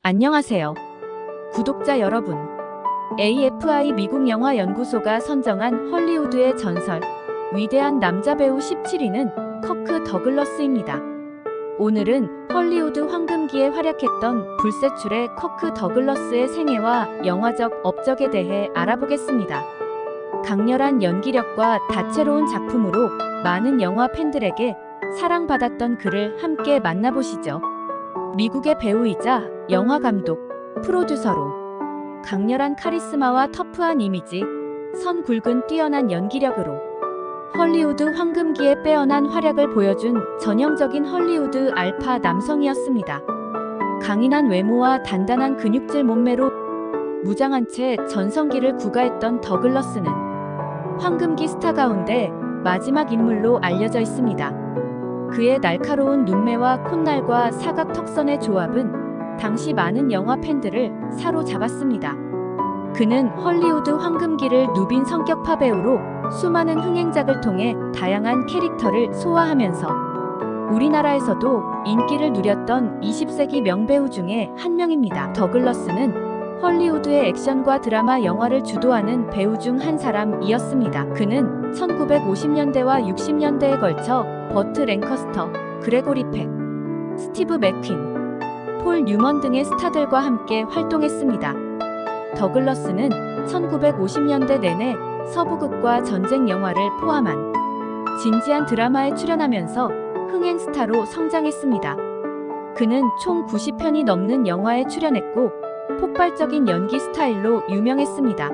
안녕하세요. 구독자 여러분. AFI 미국 영화 연구소가 선정한 헐리우드의 전설, 위대한 남자 배우 17위는 커크 더글러스입니다. 오늘은 헐리우드 황금기에 활약했던 불세출의 커크 더글러스의 생애와 영화적 업적에 대해 알아보겠습니다. 강렬한 연기력과 다채로운 작품으로 많은 영화 팬들에게 사랑받았던 그를 함께 만나보시죠. 미국의 배우이자 영화 감독, 프로듀서로 강렬한 카리스마와 터프한 이미지, 선 굵은 뛰어난 연기력으로 헐리우드 황금기에 빼어난 활약을 보여준 전형적인 헐리우드 알파 남성이었습니다. 강인한 외모와 단단한 근육질 몸매로 무장한 채 전성기를 구가했던 더글러스는 황금기 스타 가운데 마지막 인물로 알려져 있습니다. 그의 날카로운 눈매와 콧날과 사각 턱선의 조합은 당시 많은 영화 팬들을 사로잡았습니다. 그는 헐리우드 황금기를 누빈 성격파 배우로 수많은 흥행작을 통해 다양한 캐릭터를 소화하면서 우리나라에서도 인기를 누렸던 20세기 명배우 중에 한 명입니다. 더글러스는 헐리우드의 액션과 드라마 영화를 주도하는 배우 중 한 사람이었습니다. 그는 1950년대와 60년대에 걸쳐 버트 랭커스터, 그레고리 팩, 스티브 맥퀸, 폴 뉴먼 등의 스타들과 함께 활동했습니다. 더글러스는 1950년대 내내 서부극과 전쟁 영화를 포함한 진지한 드라마에 출연하면서 흥행 스타로 성장했습니다. 그는 총 90편이 넘는 영화에 출연했고 폭발적인 연기 스타일로 유명했습니다.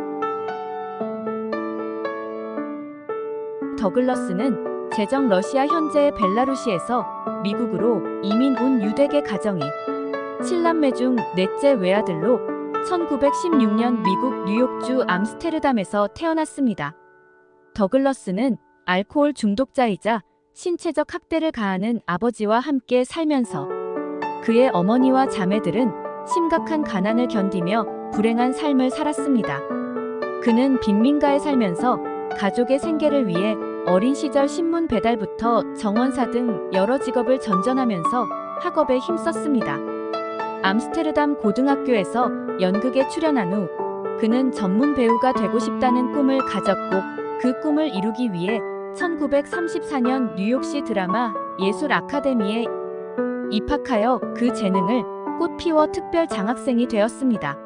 더글러스는 제정 러시아 현재의 벨라루시에서 미국으로 이민 온 유대계 가정이 7남매 중 넷째 외아들로 1916년 미국 뉴욕주 암스테르담에서 태어났습니다. 더글러스는 알코올 중독자이자 신체적 학대를 가하는 아버지와 함께 살면서 그의 어머니와 자매들은 심각한 가난을 견디며 불행한 삶을 살았습니다. 그는 빈민가에 살면서 가족의 생계를 위해 어린 시절 신문 배달부터 정원사 등 여러 직업을 전전하면서 학업에 힘썼습니다. 암스테르담 고등학교에서 연극에 출연한 후 그는 전문 배우가 되고 싶다는 꿈을 가졌고 그 꿈을 이루기 위해 1934년 뉴욕시 드라마 예술 아카데미에 입학하여 그 재능을 꽃피워 특별 장학생이 되었습니다.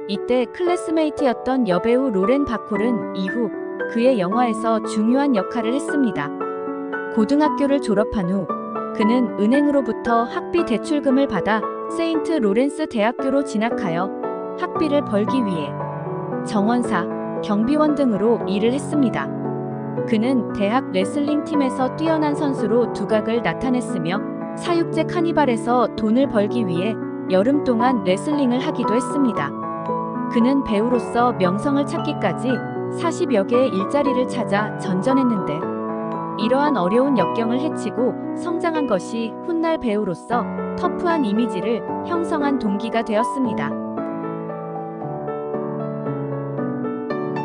이때 클래스메이트였던 여배우 로렌 바콜은 이후 그의 영화에서 중요한 역할을 했습니다. 고등학교를 졸업한 후 그는 은행으로부터 학비 대출금을 받아 세인트 로렌스 대학교로 진학하여 학비를 벌기 위해 정원사, 경비원 등으로 일을 했습니다. 그는 대학 레슬링 팀에서 뛰어난 선수로 두각을 나타냈으며 사육제 카니발에서 돈을 벌기 위해 여름 동안 레슬링을 하기도 했습니다. 그는 배우로서 명성을 찾기까지 40여 개의 일자리를 찾아 전전했는데 이러한 어려운 역경을 헤치고 성장한 것이 훗날 배우로서 터프한 이미지를 형성한 동기가 되었습니다.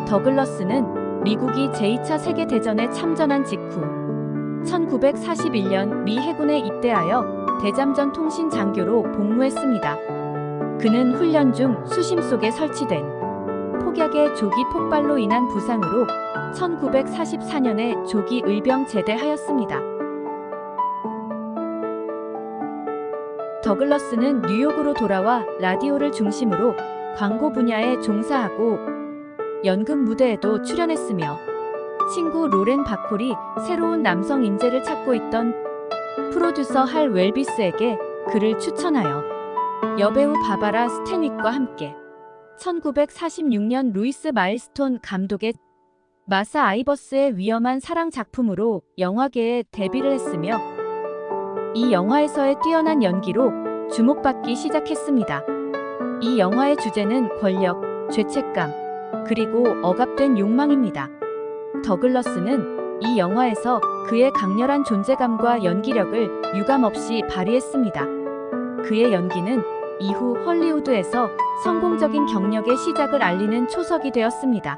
더글러스는 미국이 제2차 세계대전에 참전한 직후 1941년 미 해군에 입대하여 대잠전 통신 장교로 복무했습니다. 그는 훈련 중 수심 속에 설치된 폭약의 조기 폭발로 인한 부상으로 1944년에 조기 의병 제대하였습니다. 더글러스는 뉴욕으로 돌아와 라디오를 중심으로 광고 분야에 종사하고 연극 무대에도 출연했으며 친구 로렌 바콜이 새로운 남성 인재를 찾고 있던 프로듀서 할 웰비스에게 그를 추천하여 여배우 바바라 스탠윅과 함께 1946년 루이스 마일스톤 감독의 마사 아이버스의 위험한 사랑 작품으로 영화계에 데뷔를 했으며 이 영화에서의 뛰어난 연기로 주목받기 시작했습니다. 이 영화의 주제는 권력, 죄책감, 그리고 억압된 욕망입니다. 더글러스는 이 영화에서 그의 강렬한 존재감과 연기력을 유감없이 발휘했습니다. 그의 연기는 이후 헐리우드에서 성공적인 경력의 시작을 알리는 초석이 되었습니다.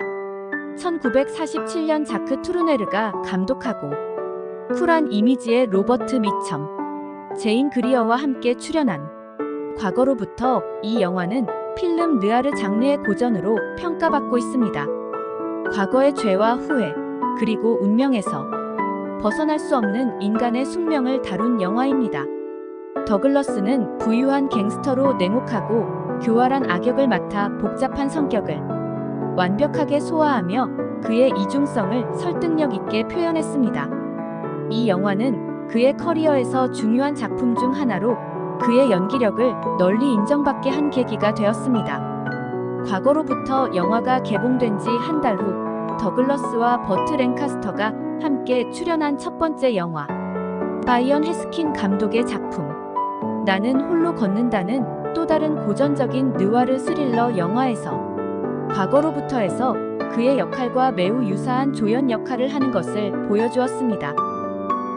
1947년 자크 투르네르가 감독하고 쿨한 이미지의 로버트 미첨, 제인 그리어와 함께 출연한 과거로부터 이 영화는 필름 느아르 장르의 고전으로 평가받고 있습니다. 과거의 죄와 후회, 그리고 운명에서 벗어날 수 없는 인간의 숙명을 다룬 영화입니다. 더글러스는 부유한 갱스터로 냉혹하고 교활한 악역을 맡아 복잡한 성격을 완벽하게 소화하며 그의 이중성을 설득력 있게 표현했습니다. 이 영화는 그의 커리어에서 중요한 작품 중 하나로 그의 연기력을 널리 인정받게 한 계기가 되었습니다. 과거로부터 영화가 개봉된 지 한 달 후 더글러스와 버트 랭카스터가 함께 출연한 첫 번째 영화, 바이언 헤스킨 감독의 작품 나는 홀로 걷는다는 또 다른 고전적인 느와르 스릴러 영화에서 과거로부터에서 그의 역할과 매우 유사한 조연 역할을 하는 것을 보여주었습니다.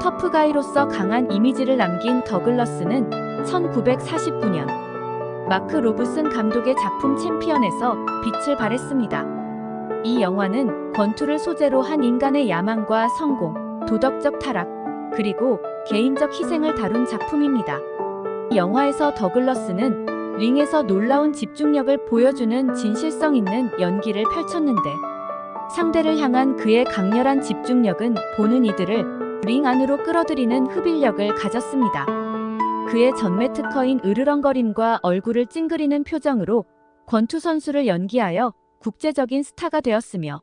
터프가이로서 강한 이미지를 남긴 더글러스는 1949년 마크 로브슨 감독의 작품 챔피언에서 빛을 발했습니다. 이 영화는 권투를 소재로 한 인간의 야망과 성공, 도덕적 타락, 그리고 개인적 희생을 다룬 작품입니다. 이 영화에서 더글러스는 링에서 놀라운 집중력을 보여주는 진실성 있는 연기를 펼쳤는데 상대를 향한 그의 강렬한 집중력은 보는 이들을 링 안으로 끌어들이는 흡입력을 가졌습니다. 그의 전매 특허인 으르렁거림과 얼굴을 찡그리는 표정으로 권투 선수를 연기하여 국제적인 스타가 되었으며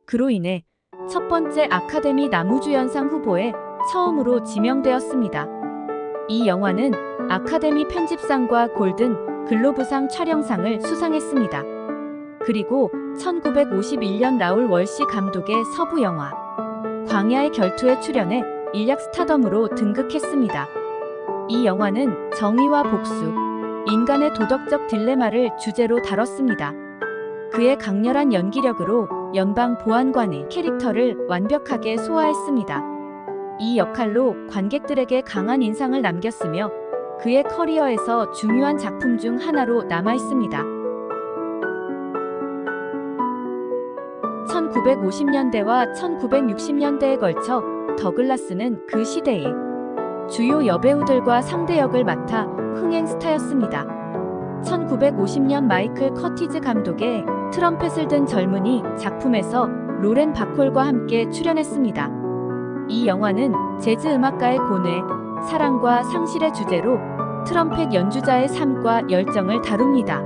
그로 인해 첫 번째 아카데미 남우주연상 후보에 처음으로 지명되었습니다. 이 영화는 아카데미 편집상과 골든 글로브상 촬영상을 수상했습니다. 그리고 1951년 라울 월시 감독의 서부 영화 광야의 결투에 출연해 인력 스타덤으로 등극했습니다. 이 영화는 정의와 복수, 인간의 도덕적 딜레마를 주제로 다뤘습니다. 그의 강렬한 연기력으로 연방 보안관의 캐릭터를 완벽하게 소화했습니다. 이 역할로 관객들에게 강한 인상을 남겼으며 그의 커리어에서 중요한 작품 중 하나로 남아있습니다. 1950년대와 1960년대에 걸쳐 더글라스는 그 시대의 주요 여배우들과 상대역을 맡아 흥행 스타였습니다. 1950년 마이클 커티즈 감독의 트럼펫을 든 젊은이 작품에서 로렌 바콜과 함께 출연했습니다. 이 영화는 재즈 음악가의 고뇌, 사랑과 상실의 주제로 트럼펫 연주자의 삶과 열정을 다룹니다.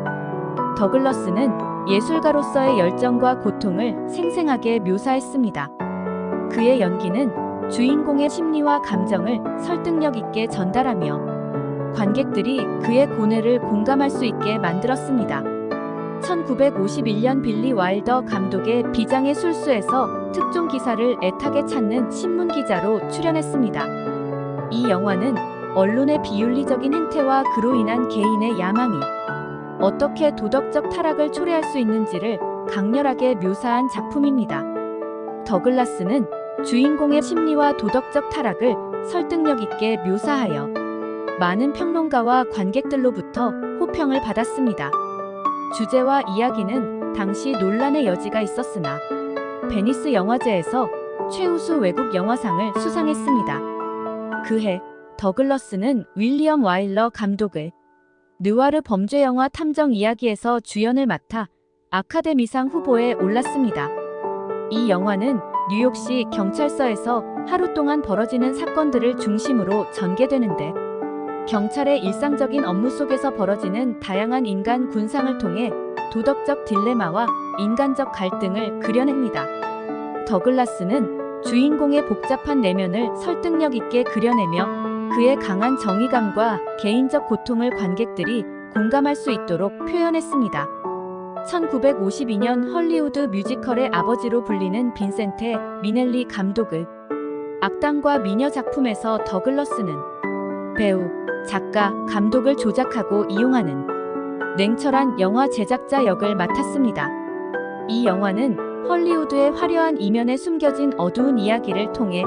더글러스는 예술가로서의 열정과 고통을 생생하게 묘사했습니다. 그의 연기는 주인공의 심리와 감정을 설득력 있게 전달하며 관객들이 그의 고뇌를 공감할 수 있게 만들었습니다. 1951년 빌리 와일더 감독의 비장의 술수에서 특종 기사를 애타게 찾는 신문 기자로 출연했습니다. 이 영화는 언론의 비윤리적인 행태와 그로 인한 개인의 야망이 어떻게 도덕적 타락을 초래할 수 있는지를 강렬하게 묘사한 작품입니다. 더글라스는 주인공의 심리와 도덕적 타락을 설득력 있게 묘사하여 많은 평론가와 관객들로부터 호평을 받았습니다. 주제와 이야기는 당시 논란의 여지가 있었으나 베니스 영화제에서 최우수 외국 영화상을 수상했습니다. 그해 더글러스는 윌리엄 와일러 감독의 느와르 범죄 영화 탐정 이야기에서 주연을 맡아 아카데미상 후보에 올랐습니다. 이 영화는 뉴욕시 경찰서에서 하루 동안 벌어지는 사건들을 중심으로 전개되는데 경찰의 일상적인 업무 속에서 벌어지는 다양한 인간 군상을 통해 도덕적 딜레마와 인간적 갈등을 그려냅니다. 더글라스는 주인공의 복잡한 내면을 설득력 있게 그려내며 그의 강한 정의감과 개인적 고통을 관객들이 공감할 수 있도록 표현했습니다. 1952년 헐리우드 뮤지컬의 아버지로 불리는 빈센테 미넬리 감독의 악당과 미녀 작품에서 더글러스는 배우, 작가, 감독을 조작하고 이용하는 냉철한 영화 제작자 역을 맡았습니다. 이 영화는 헐리우드의 화려한 이면에 숨겨진 어두운 이야기를 통해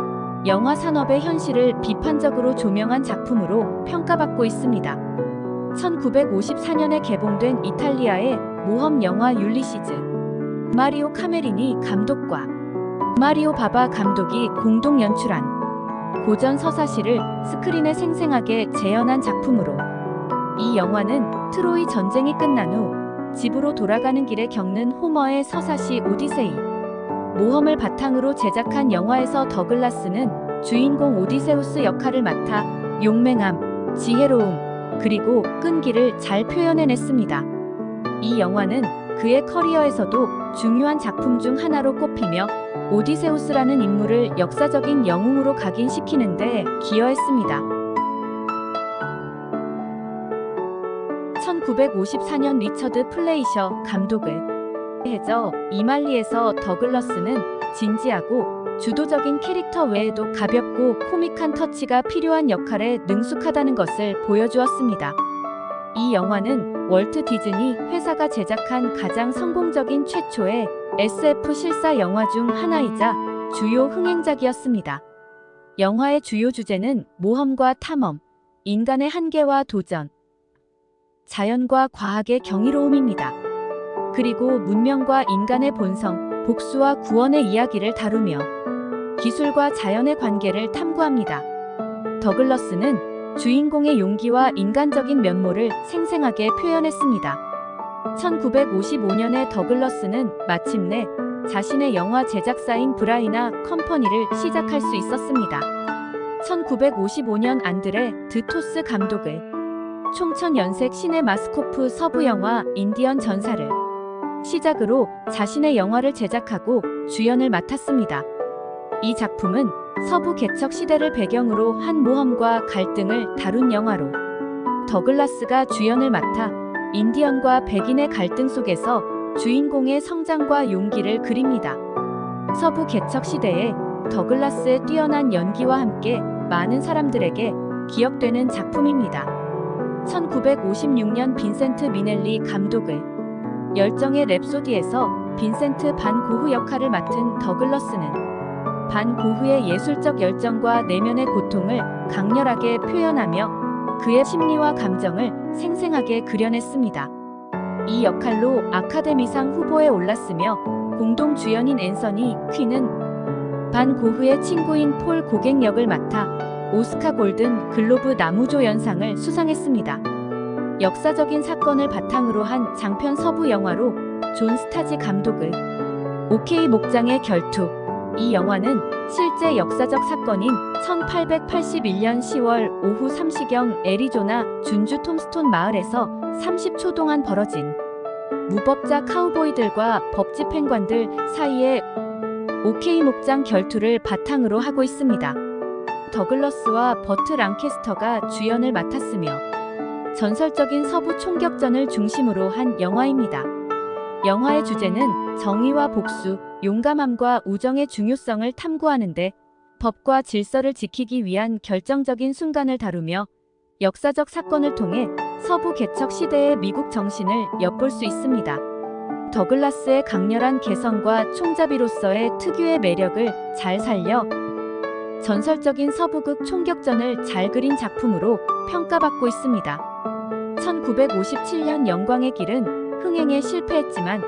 영화 산업의 현실을 비판적으로 조명한 작품으로 평가받고 있습니다. 1954년에 개봉된 이탈리아의 모험 영화 율리시즈, 마리오 카메리니 감독과 마리오 바바 감독이 공동 연출한 고전 서사시를 스크린에 생생하게 재현한 작품으로 이 영화는 트로이 전쟁이 끝난 후 집으로 돌아가는 길에 겪는 호머의 서사시 오디세이, 모험을 바탕으로 제작한 영화에서 더글라스는 주인공 오디세우스 역할을 맡아 용맹함, 지혜로움, 그리고 끈기를 잘 표현해냈습니다. 이 영화는 그의 커리어에서도 중요한 작품 중 하나로 꼽히며 오디세우스라는 인물을 역사적인 영웅으로 각인시키는 데 기여했습니다. 1954년 리처드 플레이셔 감독의 해저 이말리에서 더글러스는 진지하고 주도적인 캐릭터 외에도 가볍고 코믹한 터치가 필요한 역할에 능숙하다는 것을 보여주었습니다. 이 영화는 월트 디즈니 회사가 제작한 가장 성공적인 최초의 SF 실사 영화 중 하나이자 주요 흥행작이었습니다. 영화의 주요 주제는 모험과 탐험, 인간의 한계와 도전, 자연과 과학의 경이로움입니다. 그리고 문명과 인간의 본성, 복수와 구원의 이야기를 다루며 기술과 자연의 관계를 탐구합니다. 더글러스는 주인공의 용기와 인간적인 면모를 생생하게 표현했습니다. 1955년에 더글러스는 마침내 자신의 영화 제작사인 브라이나 컴퍼니를 시작할 수 있었습니다. 1955년 안드레 드토스 감독의 총천연색 시네마스코프 서부 영화 인디언 전사를 시작으로 자신의 영화를 제작하고 주연을 맡았습니다. 이 작품은 서부 개척 시대를 배경으로 한 모험과 갈등을 다룬 영화로 더글라스가 주연을 맡아 인디언과 백인의 갈등 속에서 주인공의 성장과 용기를 그립니다. 서부 개척 시대에 더글라스의 뛰어난 연기와 함께 많은 사람들에게 기억되는 작품입니다. 1956년 빈센트 미넬리 감독의 열정의 랩소디에서 빈센트 반 고흐 역할을 맡은 더글러스는 반 고흐의 예술적 열정과 내면의 고통을 강렬하게 표현하며 그의 심리와 감정을 생생하게 그려냈습니다. 이 역할로 아카데미상 후보에 올랐으며 공동 주연인 앤서니 퀸은 반 고흐의 친구인 폴 고갱 역을 맡아 오스카 골든 글로브 나무조연상을 수상했습니다. 역사적인 사건을 바탕으로 한 장편 서부 영화로 존 스타지 감독의 오케이 목장의 결투, 이 영화는 실제 역사적 사건인 1881년 10월 오후 3시경 애리조나 준주 톰스톤 마을에서 30초 동안 벌어진 무법자 카우보이들과 법집행관들 사이의 오케이 목장 결투를 바탕으로 하고 있습니다. 더글러스와 버트 랑캐스터가 주연을 맡았으며 전설적인 서부 총격전을 중심으로 한 영화입니다. 영화의 주제는 정의와 복수, 용감함과 우정의 중요성을 탐구하는데 법과 질서를 지키기 위한 결정적인 순간을 다루며 역사적 사건을 통해 서부 개척 시대의 미국 정신을 엿볼 수 있습니다. 더글라스의 강렬한 개성과 총잡이로서의 특유의 매력을 잘 살려 전설적인 서부극 총격전을 잘 그린 작품으로 평가받고 있습니다. 1957년 영광의 길은 흥행에 실패했지만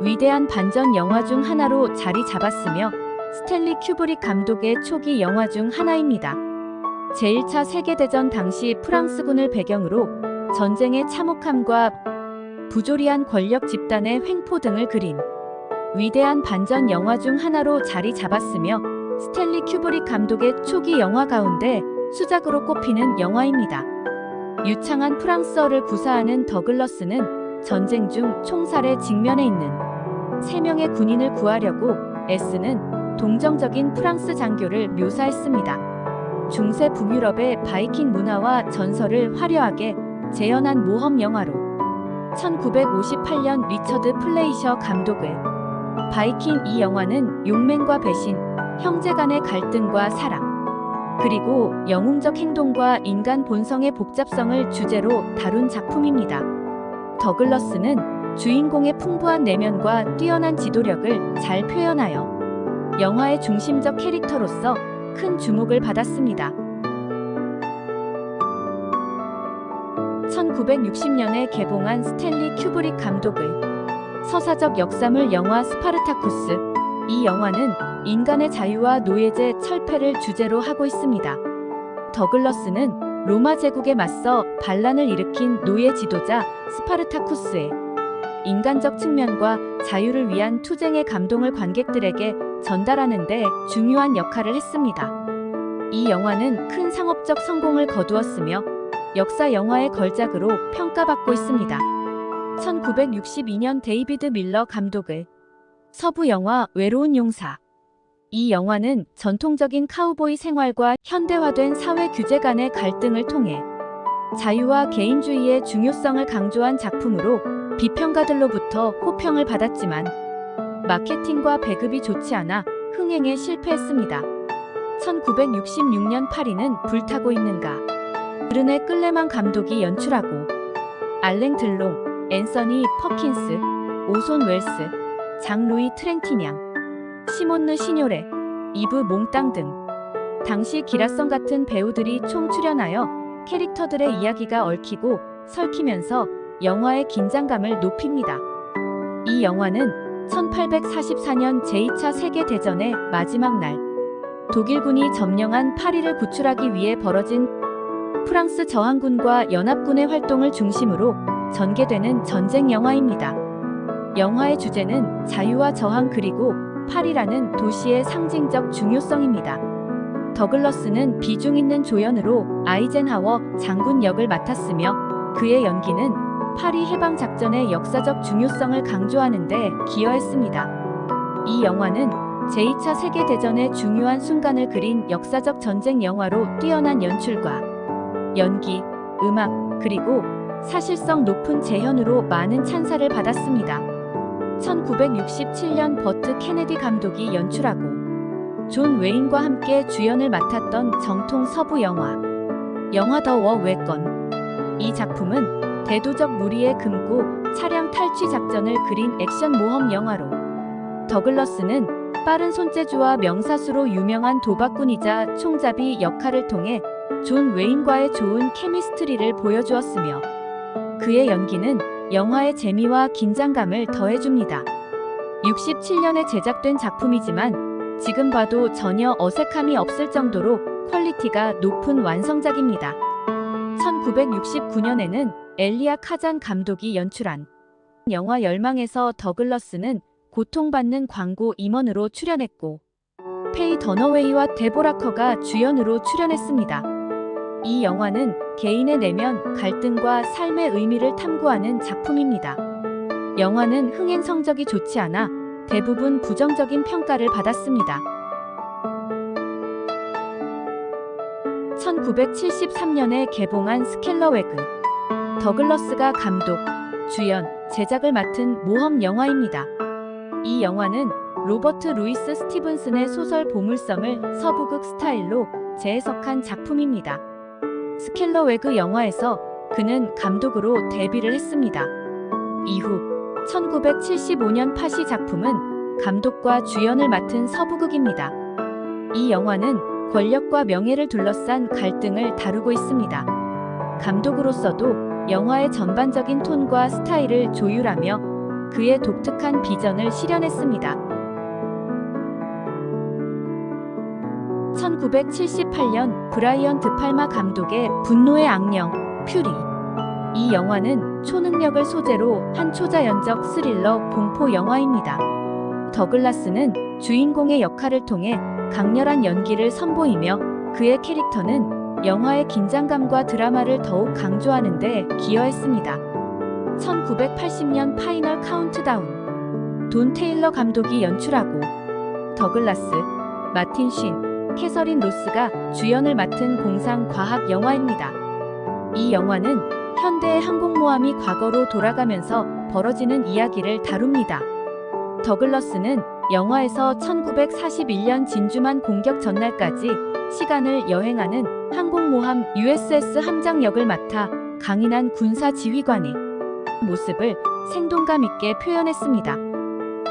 위대한 반전 영화 중 하나로 자리 잡았으며 스탠리 큐브릭 감독의 초기 영화 중 하나입니다. 제1차 세계대전 당시 프랑스군을 배경으로 전쟁의 참혹함과 부조리한 권력 집단의 횡포 등을 그린 위대한 반전 영화 중 하나로 자리 잡았으며 스탠리 큐브릭 감독의 초기 영화 가운데 수작으로 꼽히는 영화입니다. 유창한 프랑스어를 구사하는 더글러스는 전쟁 중 총살에 직면해 있는 3명의 군인을 구하려고 애쓰는 동정적인 프랑스 장교를 묘사했습니다. 중세 북유럽의 바이킹 문화와 전설을 화려하게 재현한 모험 영화로 1958년 리처드 플레이셔 감독의 바이킹, 이 영화는 용맹과 배신, 형제 간의 갈등과 사랑, 그리고 영웅적 행동과 인간 본성의 복잡성을 주제로 다룬 작품입니다. 더글러스는 주인공의 풍부한 내면과 뛰어난 지도력을 잘 표현하여 영화의 중심적 캐릭터로서 큰 주목을 받았습니다. 1960년에 개봉한 스탠리 큐브릭 감독의 서사적 역사물 영화 스파르타쿠스, 이 영화는 인간의 자유와 노예제 철폐를 주제로 하고 있습니다. 더글러스는 로마 제국에 맞서 반란을 일으킨 노예 지도자 스파르타쿠스의 인간적 측면과 자유를 위한 투쟁의 감동을 관객들에게 전달하는 데 중요한 역할을 했습니다. 이 영화는 큰 상업적 성공을 거두었으며 역사 영화의 걸작으로 평가받고 있습니다. 1962년 데이비드 밀러 감독의 서부 영화 외로운 용사. 이 영화는 전통적인 카우보이 생활과 현대화된 사회 규제 간의 갈등을 통해 자유와 개인주의의 중요성을 강조한 작품으로 비평가들로부터 호평을 받았지만 마케팅과 배급이 좋지 않아 흥행에 실패했습니다. 1966년 파리는 불타고 있는가. 브르네 클레망 감독이 연출하고 알랭 들롱, 앤서니 퍼킨스, 오손 웰스, 장 루이 트랭티냥, 시몬느 시뇨레, 이브 몽땅 등 당시 기라성 같은 배우들이 총 출연하여 캐릭터들의 이야기가 얽히고 설키면서 영화의 긴장감을 높입니다. 이 영화는 1844년 제2차 세계대전의 마지막 날 독일군이 점령한 파리를 구출하기 위해 벌어진 프랑스 저항군과 연합군의 활동을 중심으로 전개되는 전쟁 영화입니다. 영화의 주제는 자유와 저항 그리고 파리라는 도시의 상징적 중요성입니다. 더글러스는 비중 있는 조연으로 아이젠하워 장군 역을 맡았으며 그의 연기는 파리 해방작전의 역사적 중요성을 강조하는 데 기여했습니다. 이 영화는 제2차 세계대전의 중요한 순간을 그린 역사적 전쟁 영화로 뛰어난 연출과 연기, 음악, 그리고 사실성 높은 재현으로 많은 찬사를 받았습니다. 1967년 버트 케네디 감독이 연출하고 존 웨인과 함께 주연을 맡았던 정통 서부 영화 더 워 웨건. 이 작품은 대도적 무리의 금고 차량 탈취 작전을 그린 액션 모험 영화로 더글러스는 빠른 손재주와 명사수로 유명한 도박꾼이자 총잡이 역할을 통해 존 웨인과의 좋은 케미스트리를 보여주었으며 그의 연기는 영화의 재미와 긴장감을 더해줍니다. 67년에 제작된 작품이지만 지금 봐도 전혀 어색함이 없을 정도로 퀄리티가 높은 완성작입니다. 1969년에는 엘리아 카잔 감독이 연출한 영화 열망에서 더글러스는 고통받는 광고 임원으로 출연했고 페이 더너웨이와 데보라 커가 주연으로 출연했습니다. 이 영화는 개인의 내면 갈등과 삶의 의미를 탐구하는 작품입니다. 영화는 흥행 성적이 좋지 않아 대부분 부정적인 평가를 받았습니다. 1973년에 개봉한 스켈러웨그. 더글러스가 감독, 주연, 제작을 맡은 모험 영화입니다. 이 영화는 로버트 루이스 스티븐슨의 소설 보물섬을 서부극 스타일로 재해석한 작품입니다. 스켈러웨그 영화에서 그는 감독으로 데뷔를 했습니다. 이후 1975년 파시 작품은 감독과 주연을 맡은 서부극입니다. 이 영화는 권력과 명예를 둘러싼 갈등을 다루고 있습니다. 감독으로서도 영화의 전반적인 톤과 스타일을 조율하며 그의 독특한 비전을 실현했습니다. 1978년 브라이언 드팔마 감독의 분노의 악령, 퓨리. 이 영화는 초능력을 소재로 한 초자연적 스릴러 공포 영화입니다. 더글라스는 주인공의 역할을 통해 강렬한 연기를 선보이며 그의 캐릭터는 영화의 긴장감과 드라마를 더욱 강조하는 데 기여했습니다. 1980년 파이널 카운트다운. 돈 테일러 감독이 연출하고 더글라스, 마틴 쉰, 캐서린 로스가 주연을 맡은 공상 과학 영화입니다. 이 영화는 현대의 항공모함이 과거로 돌아가면서 벌어지는 이야기를 다룹니다. 더글러스는 영화에서 1941년 진주만 공격 전날까지 시간을 여행하는 항공모함 USS 함장 역을 맡아 강인한 군사 지휘관의 모습을 생동감 있게 표현했습니다.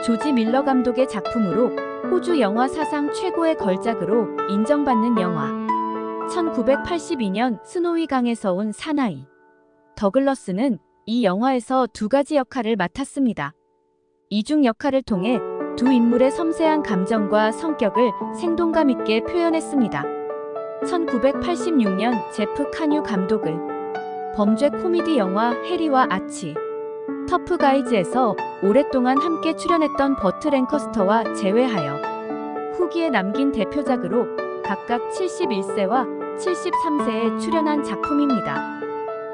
조지 밀러 감독의 작품으로 호주 영화 사상 최고의 걸작으로 인정받는 영화. 1982년 스노위 강에서 온 사나이. 더글러스는 이 영화에서 두 가지 역할을 맡았습니다. 이중 역할을 통해 두 인물의 섬세한 감정과 성격을 생동감 있게 표현했습니다. 1986년 제프 카뉴 감독의 범죄 코미디 영화 해리와 아치, 터프 가이즈에서 오랫동안 함께 출연했던 버트 랭커스터와 제외하여 후기에 남긴 대표작으로 각각 71세와 73세에 출연한 작품입니다.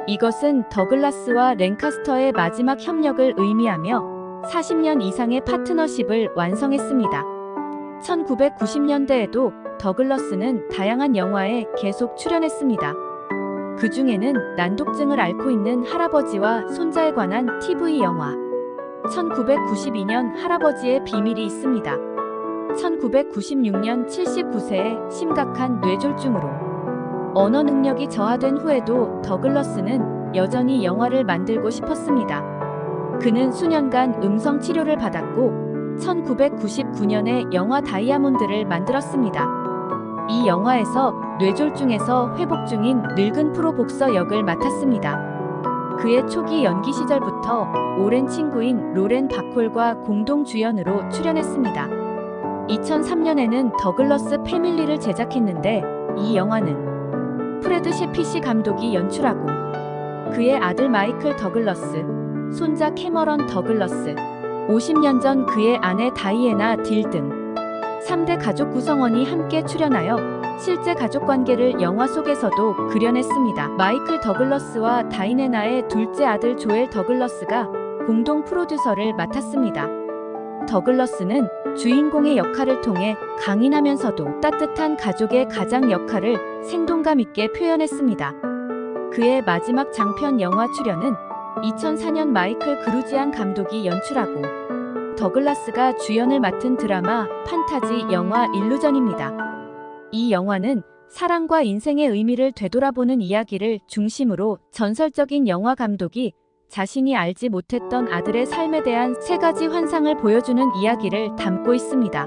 이것은 더글라스와 랭카스터의 마지막 협력을 의미하며 40년 이상의 파트너십을 완성했습니다. 1990년대에도 더글러스는 다양한 영화에 계속 출연했습니다. 그 중에는 난독증을 앓고 있는 할아버지와 손자에 관한 TV 영화, 1992년 할아버지의 비밀이 있습니다. 1996년 79세에 심각한 뇌졸중으로 언어 능력이 저하된 후에도 더글러스는 여전히 영화를 만들고 싶었습니다. 그는 수년간 음성 치료를 받았고 1999년에 영화 다이아몬드를 만들었습니다. 이 영화에서 뇌졸중에서 회복 중인 늙은 프로 복서 역을 맡았습니다. 그의 초기 연기 시절부터 오랜 친구인 로렌 바콜과 공동 주연으로 출연했습니다. 2003년에는 더글러스 패밀리를 제작했는데 이 영화는 프레드 셰피시 감독이 연출하고 그의 아들 마이클 더글러스, 손자 캐머런 더글러스, 50년 전 그의 아내 다이애나 딜 등 3대 가족 구성원이 함께 출연하여 실제 가족 관계를 영화 속에서도 그려냈습니다. 마이클 더글러스와 다이애나의 둘째 아들 조엘 더글러스가 공동 프로듀서를 맡았습니다. 더글러스는 주인공의 역할을 통해 강인하면서도 따뜻한 가족의 가장 역할을 생동감 있게 표현했습니다. 그의 마지막 장편 영화 출연은 2004년 마이클 그루지안 감독이 연출하고 더글라스가 주연을 맡은 드라마 판타지 영화 일루전입니다. 이 영화는 사랑과 인생의 의미를 되돌아보는 이야기를 중심으로 전설적인 영화 감독이 자신이 알지 못했던 아들의 삶에 대한 3가지 환상을 보여주는 이야기를 담고 있습니다.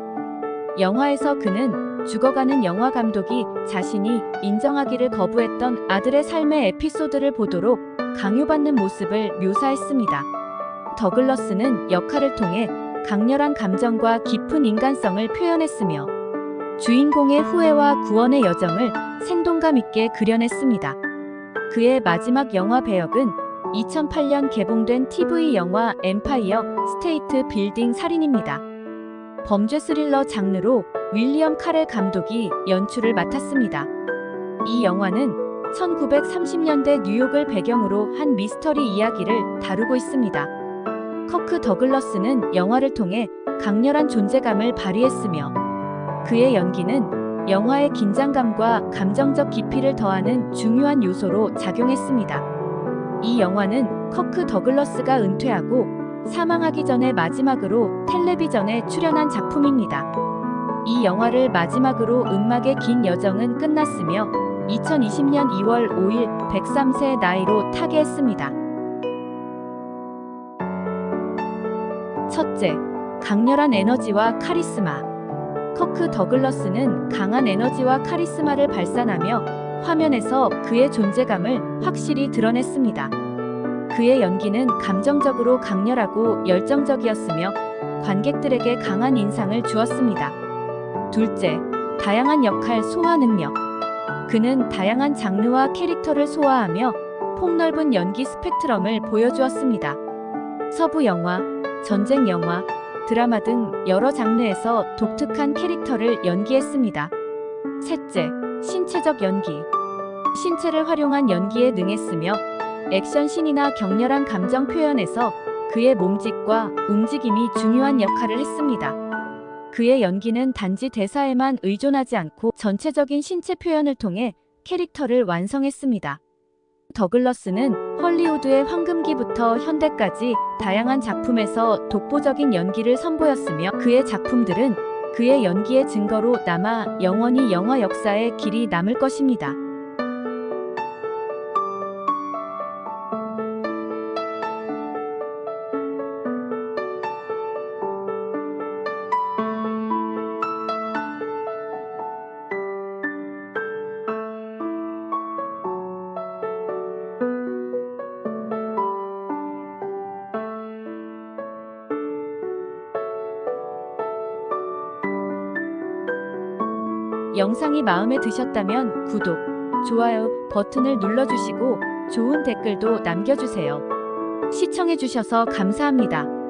영화에서 그는 죽어가는 영화 감독이 자신이 인정하기를 거부했던 아들의 삶의 에피소드를 보도록 강요받는 모습을 묘사했습니다. 더글러스는 역할을 통해 강렬한 감정과 깊은 인간성을 표현했으며 주인공의 후회와 구원의 여정을 생동감 있게 그려냈습니다. 그의 마지막 영화 배역은 2008년 개봉된 TV 영화 엠파이어 스테이트 빌딩 살인입니다. 범죄 스릴러 장르로 윌리엄 카렐 감독이 연출을 맡았습니다. 이 영화는 1930년대 뉴욕을 배경으로 한 미스터리 이야기를 다루고 있습니다. 커크 더글러스는 영화를 통해 강렬한 존재감을 발휘했으며 그의 연기는 영화의 긴장감과 감정적 깊이를 더하는 중요한 요소로 작용했습니다. 이 영화는 커크 더글러스가 은퇴하고 사망하기 전에 마지막으로 텔레비전에 출연한 작품입니다. 이 영화를 마지막으로 음악의 긴 여정은 끝났으며 2020년 2월 5일 103세 나이로 타계했습니다. 첫째, 강렬한 에너지와 카리스마. 커크 더글러스는 강한 에너지와 카리스마를 발산하며 화면에서 그의 존재감을 확실히 드러냈습니다. 그의 연기는 감정적으로 강렬하고 열정적이었으며 관객들에게 강한 인상을 주었습니다. 둘째, 다양한 역할 소화 능력. 그는 다양한 장르와 캐릭터를 소화하며 폭넓은 연기 스펙트럼을 보여주었습니다. 서부 영화, 전쟁 영화, 드라마 등 여러 장르에서 독특한 캐릭터를 연기했습니다. 셋째, 신체적 연기. 신체를 활용한 연기에 능했으며 액션씬이나 격렬한 감정 표현에서 그의 몸짓과 움직임이 중요한 역할을 했습니다. 그의 연기는 단지 대사에만 의존하지 않고 전체적인 신체 표현을 통해 캐릭터를 완성했습니다. 더글러스는 헐리우드의 황금기부터 현대까지 다양한 작품에서 독보적인 연기를 선보였으며 그의 작품들은 그의 연기의 증거로 남아 영원히 영화 역사에 길이 남을 것입니다. 영상이 마음에 드셨다면 구독, 좋아요 버튼을 눌러주시고 좋은 댓글도 남겨주세요. 시청해주셔서 감사합니다.